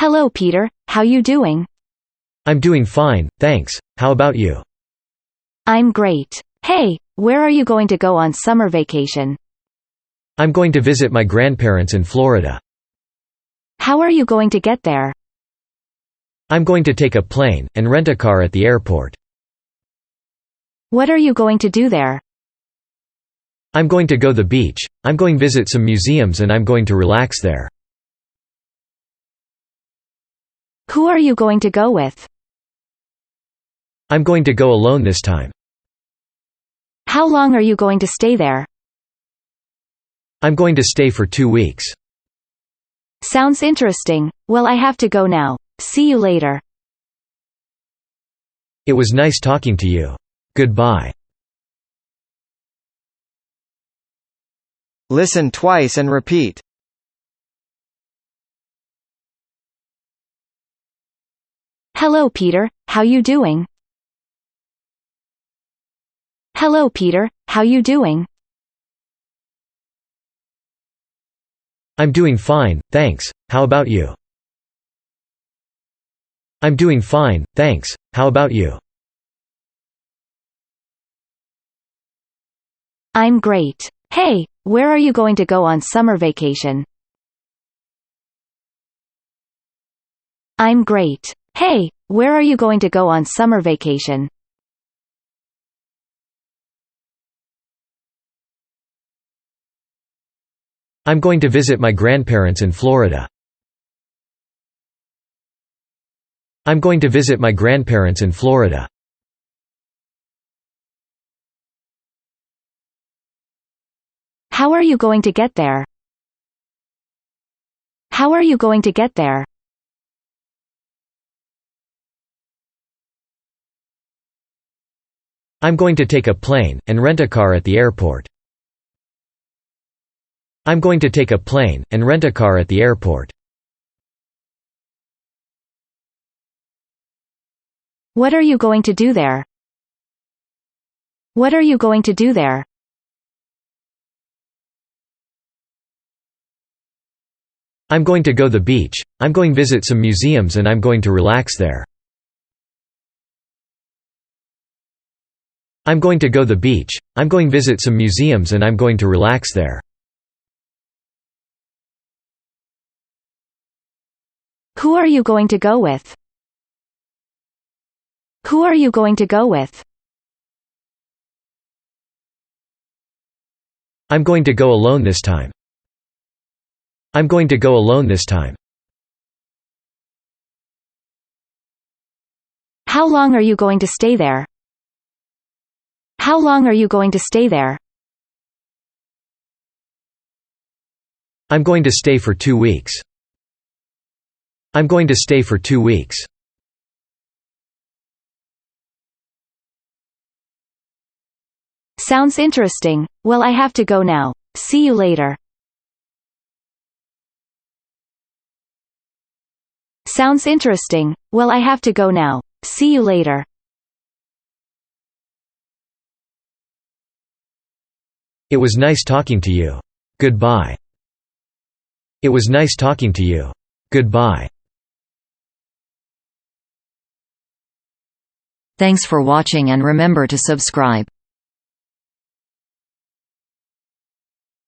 Hello Peter, how you doing? I'm doing fine, thanks. How about you? I'm great. Hey, where are you going to go on summer vacation? I'm going to visit my grandparents in Florida. How are you going to get there? I'm going to take a plane, and rent a car at the airport. What are you going to do there? I'm going to go the beach, I'm going visit some museums and I'm going to relax there. Who are you going to go with? I'm going to go alone this time. How long are you going to stay there? I'm going to stay for 2 weeks. Sounds interesting. Well, I have to go now. See you later. It was nice talking to you. Goodbye. Listen twice and repeat. Hello Peter, how you doing? Hello Peter, how you doing? I'm doing fine, thanks. How about you? I'm doing fine, thanks. How about you? I'm great. Hey, where are you going to go on summer vacation? I'm great. Hey, where are you going to go on summer vacation? I'm going to visit my grandparents in Florida. I'm going to visit my grandparents in Florida. How are you going to get there? How are you going to get there? I'm going to take a plane, and rent a car at the airport. I'm going to take a plane, and rent a car at the airport. What are you going to do there? What are you going to do there? I'm going to go the beach, I'm going visit some museums and I'm going to relax there. I'm going to go the beach, I'm going visit some museums and I'm going to relax there. Who are you going to go with? Who are you going to go with? I'm going to go alone this time. I'm going to go alone this time. How long are you going to stay there? How long are you going to stay there? I'm going to stay for 2 weeks. I'm going to stay for 2 weeks. Sounds interesting. Well, I have to go now. See you later. Sounds interesting. Well, I have to go now. See you later. It was nice talking to you. Goodbye. It was nice talking to you. Goodbye. Thanks for watching and remember to subscribe.